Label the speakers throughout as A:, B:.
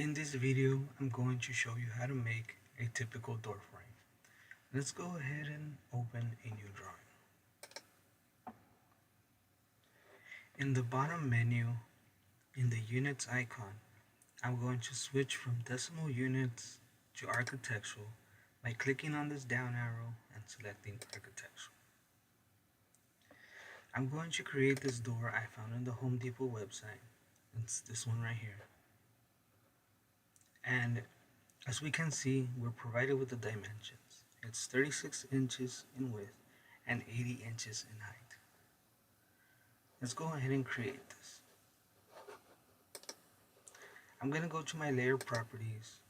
A: In this video, I'm going to show you how to make a typical door frame. Let's go ahead and open a new drawing. In the bottom menu, in the units icon, I'm going to switch from decimal units to architectural by clicking on this down arrow and selecting architectural. I'm going to create this door I found on the Home Depot website. It's this one right here. And as we can see, we're provided with the dimensions. It's 36 inches in width and 80 inches in height. Let's go ahead and create this. I'm going to go to my layer properties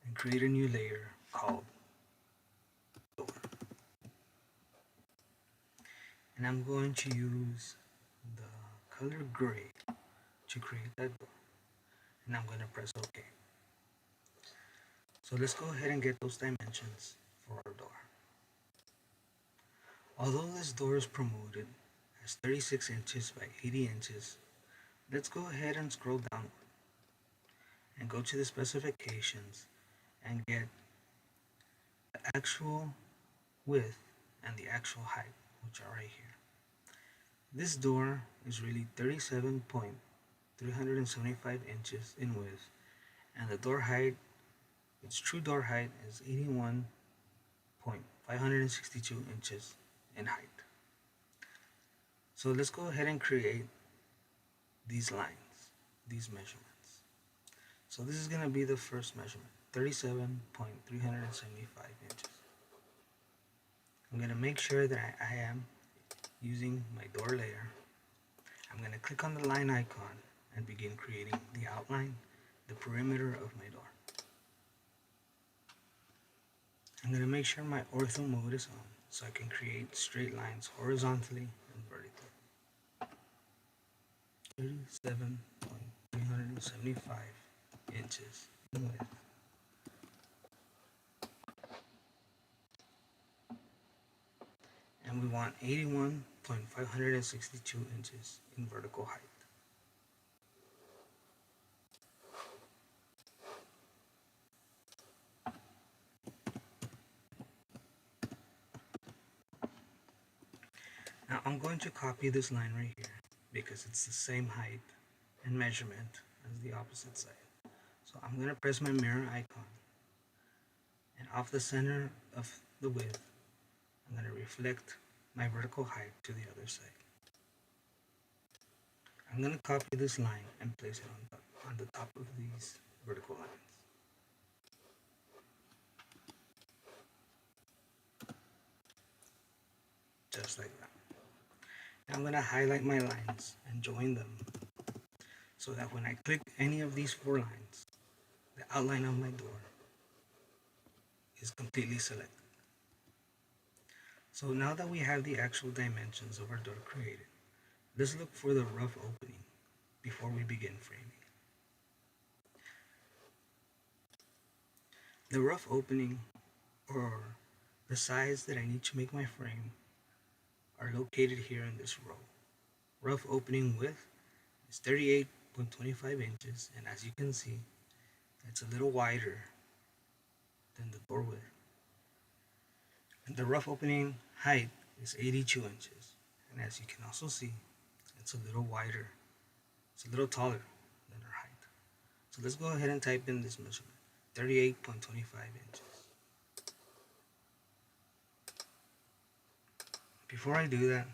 A: and create a new layer called door. And I'm going to use the color gray to create that door. And I'm going to press OK. So let's go ahead and get those dimensions for our door. Although this door is promoted as 36 inches by 80 inches, let's go ahead and scroll downward and go to the specifications and get the actual width and the actual height, which are right here. This door is really 37.375 inches in width, and the door height, its true door height, is 81.562 inches in height. So let's go ahead and create these lines, these measurements. So this is going to be the first measurement, 37.375 inches. I'm going to make sure that I am using my door layer. I'm going to click on the line icon and begin creating the outline, the perimeter of my door. I'm going to make sure my ortho mode is on so I can create straight lines horizontally and vertically. 37.375 inches in width. And we want 81.562 inches in vertical height. Now I'm going to copy this line right here because it's the same height and measurement as the opposite side. So I'm going to press my mirror icon, and off the center of the width, I'm going to reflect my vertical height to the other side. I'm going to copy this line and place it on the top of these vertical lines. Just like that. Now I'm going to highlight my lines and join them so that when I click any of these four lines, the outline of my door is completely selected. So now that we have the actual dimensions of our door created, let's look for the rough opening before we begin framing. The rough opening, or the size that I need to make my frame, are located here in this row. Rough opening width is 38.25 inches, and as you can see, it's a little wider than the door width. And the rough opening height is 82 inches, and as you can also see, it's a little wider, it's a little taller than our height. So let's go ahead and type in this measurement, 38.25 inches. Before I do that,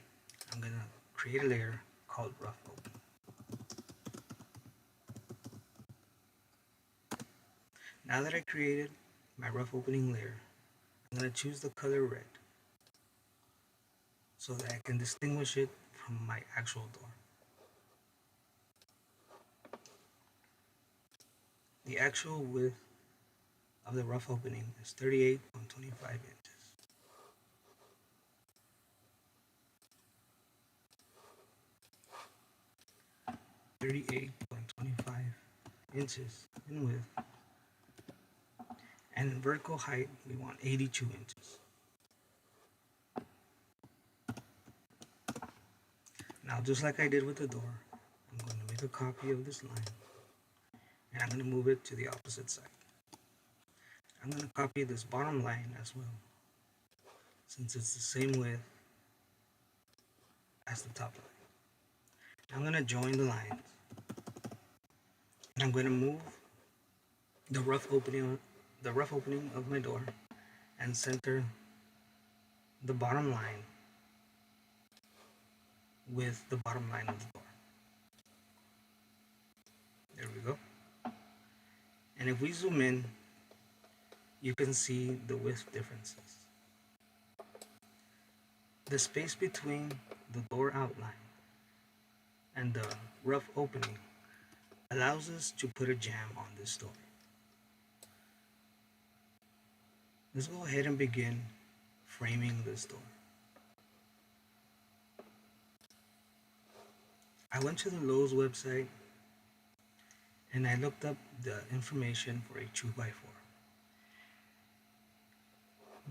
A: I'm going to create a layer called rough opening. Now that I created my rough opening layer, I'm going to choose the color red so that I can distinguish it from my actual door. The actual width of the rough opening is 38.25 inches. In width, and in vertical height we want 82 inches. Now, just like I did with the door, I'm going to make a copy of this line, and I'm going to move it to the opposite side. I'm going to copy this bottom line as well, since it's the same width as the top line. I'm going to join the lines, and I'm going to move the rough opening of my door and center the bottom line with the bottom line of the door. There we go. And if we zoom in, you can see the width differences. The space between the door outline and the rough opening allows us to put a jamb on this door. Let's go ahead and begin framing this door. I went to the Lowe's website and I looked up the information for a 2x4.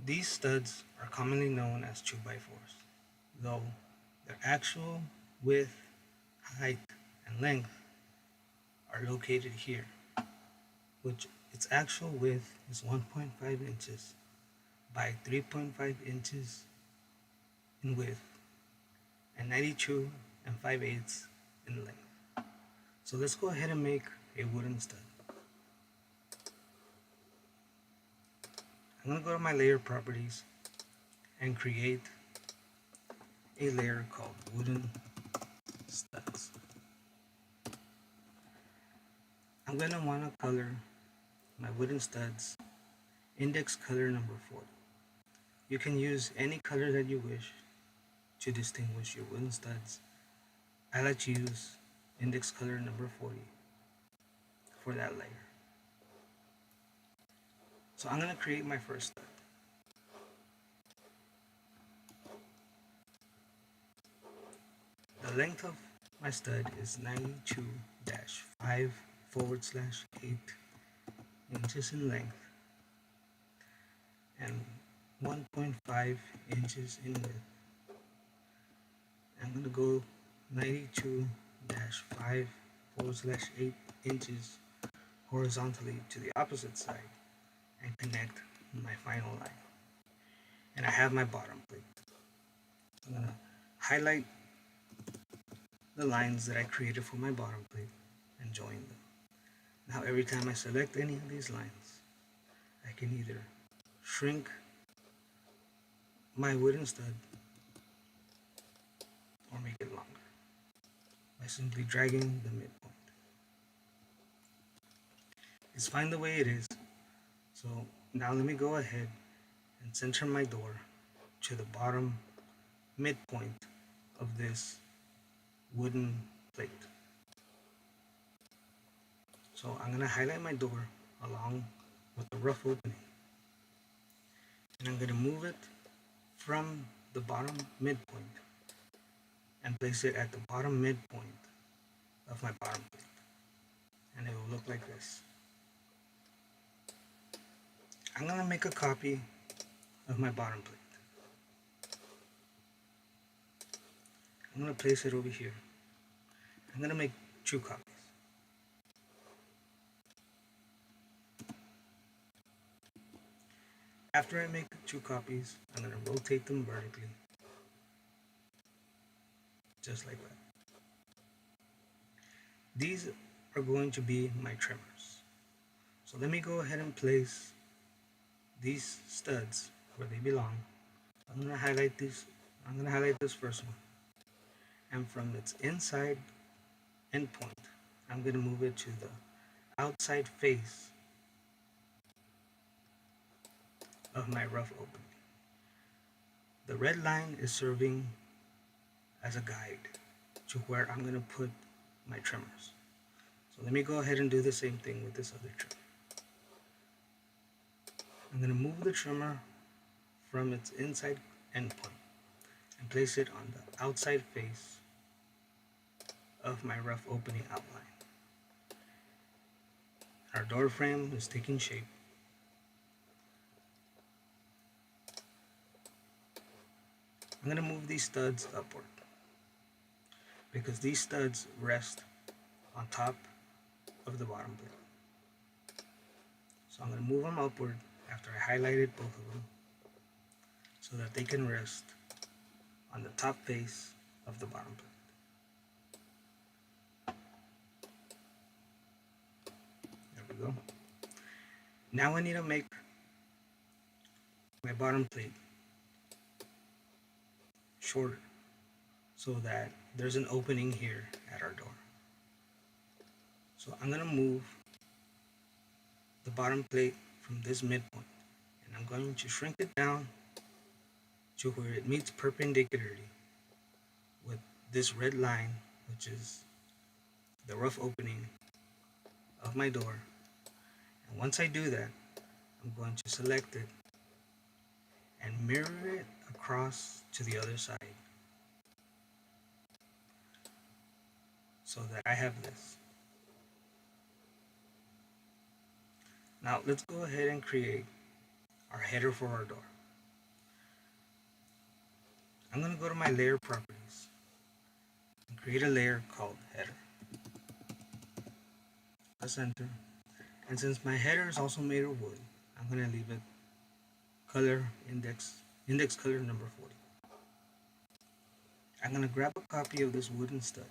A: These studs are commonly known as 2x4s, though their actual width, height, and length are located here, which its actual width is 1.5 inches by 3.5 inches in width and 92 5/8 in length. So let's go ahead and make a wooden stud. I'm going to go to my layer properties and create a layer called wooden studs. I'm going to want to color my wooden studs index color number 40. You can use any color that you wish to distinguish your wooden studs. I like to use index color number 40 for that layer. So I'm going to create my first stud. The length of my stud is 92-5/8 inches in length and 1.5 inches in width. I'm going to go 92-5/8 inches horizontally to the opposite side and connect my final line. And I have my bottom plate. I'm going to highlight the lines that I created for my bottom plate and join them. Now every time I select any of these lines, I can either shrink my wooden stud or make it longer by simply dragging the midpoint. It's fine the way it is. So now let me go ahead and center my door to the bottom midpoint of this wooden plate. So I'm going to highlight my door along with the rough opening, and I'm going to move it from the bottom midpoint and place it at the bottom midpoint of my bottom plate, and it will look like this. I'm going to make a copy of my bottom plate. I'm going to place it over here. I'm going to make 2 copies. After I make 2 copies, I'm going to rotate them vertically, just like that. These are going to be my trimmers. So let me go ahead and place these studs where they belong. I'm going to highlight this first one. And from its inside endpoint, I'm going to move it to the outside face of my rough opening. The red line is serving as a guide to where I'm going to put my trimmers. So let me go ahead and do the same thing with this other trimmer. I'm going to move the trimmer from its inside endpoint and place it on the outside face of my rough opening outline. Our door frame is taking shape. I'm going to move these studs upward because these studs rest on top of the bottom plate. So I'm going to move them upward after I highlighted both of them so that they can rest on the top face of the bottom plate. There we go. Now I need to make my bottom plate shorter so that there's an opening here at our door. So I'm going to move the bottom plate from this midpoint, and I'm going to shrink it down to where it meets perpendicularly with this red line, which is the rough opening of my door. And once I do that, I'm going to select it and mirror it across to the other side so that I have this. Now let's go ahead and create our header for our door. I'm going to go to my layer properties and create a layer called header. Press enter. And since my header is also made of wood, I'm going to leave it color index color number 40. I'm going to grab a copy of this wooden stud,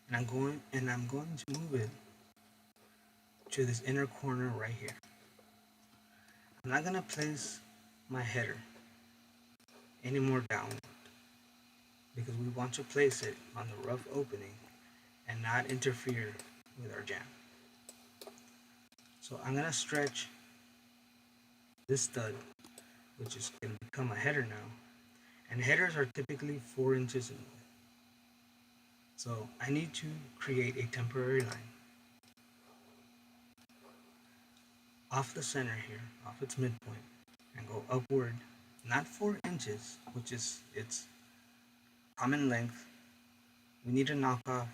A: and I'm going to move it to this inner corner right here. I'm not going to place my header any more downward because we want to place it on the rough opening and not interfere with our jam. So I'm going to stretch this stud, which is going to become a header now, and headers are typically 4 inches in width. So I need to create a temporary line off the center here, off its midpoint, and go upward, not 4 inches, which is its common length. We need to knock off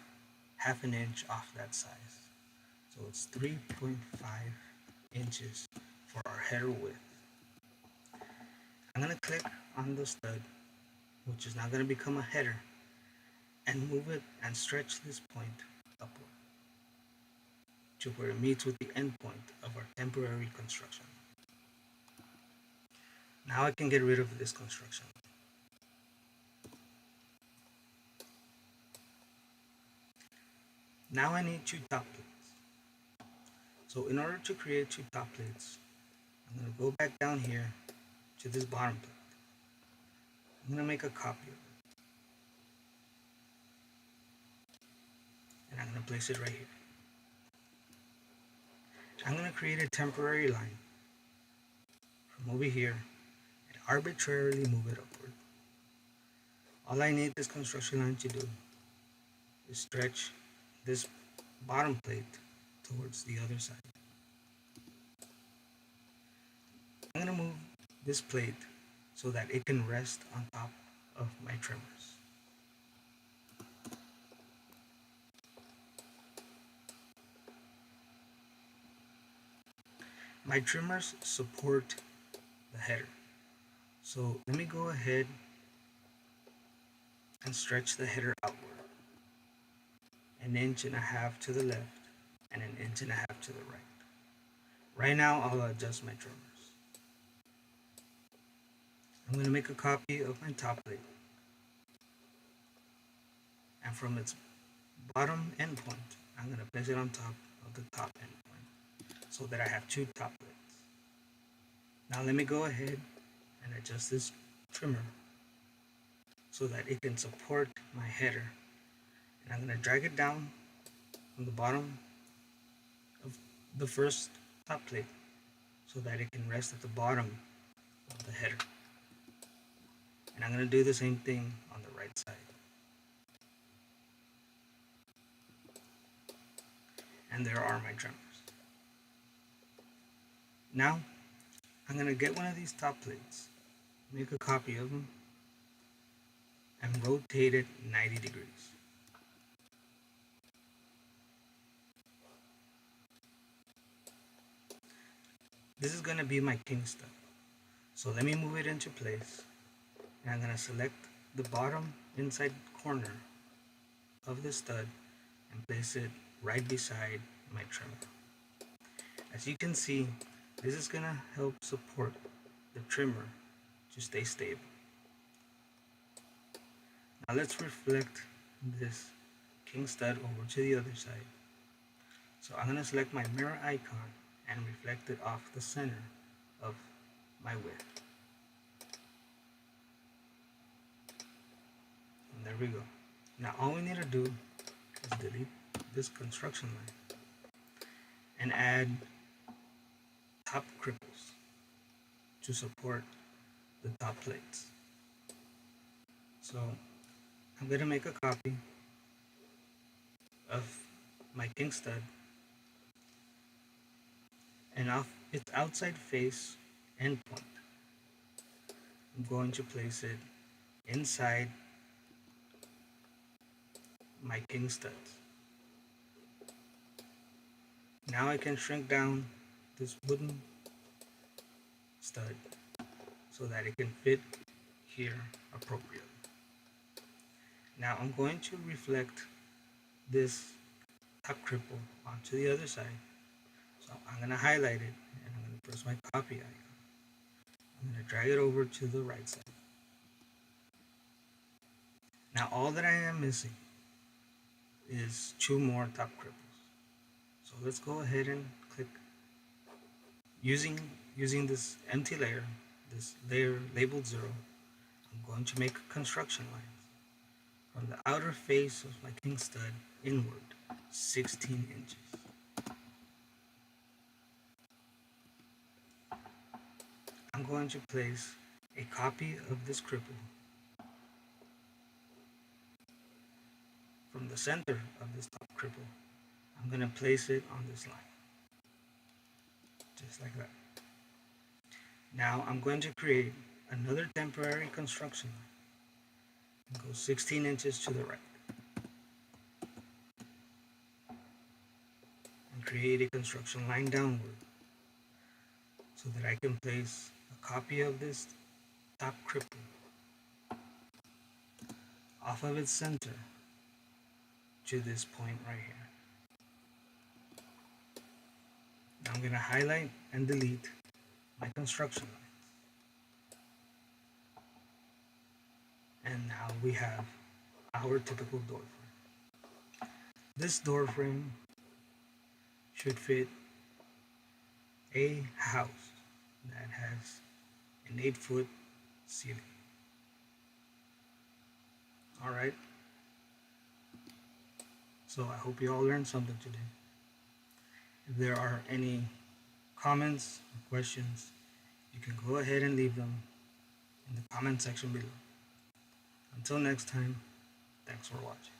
A: half an inch off that size. So it's 3.5 inches for our header width. I'm going to click on the stud, which is now going to become a header, and move it and stretch this point upward to where it meets with the end point of our temporary construction. Now I can get rid of this construction. Now I need 2 top plates. So in order to create 2 top plates, I'm going to go back down here to this bottom plate. I'm going to make a copy of it, and I'm going to place it right here. I'm going to create a temporary line from over here and arbitrarily move it upward. All I need this construction line to do is stretch this bottom plate towards the other side. I'm going to move this plate so that it can rest on top of my trimmers. My trimmers support the header. So let me go ahead and stretch the header outward, 1.5 inches to the left and 1.5 inches to the right. Right now I'll adjust my trimmers. I'm going to make a copy of my top plate, and from its bottom end point, I'm going to place it on top of the top end point so that I have 2 top plates. Now let me go ahead and adjust this trimmer so that it can support my header, and I'm going to drag it down from the bottom of the first top plate so that it can rest at the bottom of the header. And I'm going to do the same thing on the right side. And there are my trimmers. Now I'm going to get one of these top plates, make a copy of them, and rotate it 90 degrees. This is going to be my king stud. So let me move it into place, and I'm going to select the bottom inside corner of the stud and place it right beside my trimmer. As you can see, this is going to help support the trimmer to stay stable. Now let's reflect this king stud over to the other side. So I'm going to select my mirror icon and reflect it off the center of my width. And there we go. Now all we need to do is delete this construction line and add top cripples to support the top plates. So I'm going to make a copy of my king stud, and off its outside face endpoint, I'm going to place it inside my king studs. Now I can shrink down this wooden stud so that it can fit here appropriately. Now I'm going to reflect this top cripple onto the other side. So I'm going to highlight it and I'm going to press my copy icon. I'm going to drag it over to the right side. Now all that I am missing is 2 more top cripples. So let's go ahead and click using this empty layer, this layer labeled 0. I'm going to make construction lines from the outer face of my king stud inward, 16 inches. I'm going to place a copy of this cripple from the center of this top cripple. I'm going to place it on this line, just like that. Now I'm going to create another temporary construction line and go 16 inches to the right and create a construction line downward so that I can place a copy of this top cripple off of its center to this point right here. Now I'm going to highlight and delete my construction lines. And now we have our typical door frame. This door frame should fit a house that has an 8-foot ceiling. Alright, so I hope you all learned something today. If there are any comments or questions, you can go ahead and leave them in the comment section below. Until next time, thanks for watching.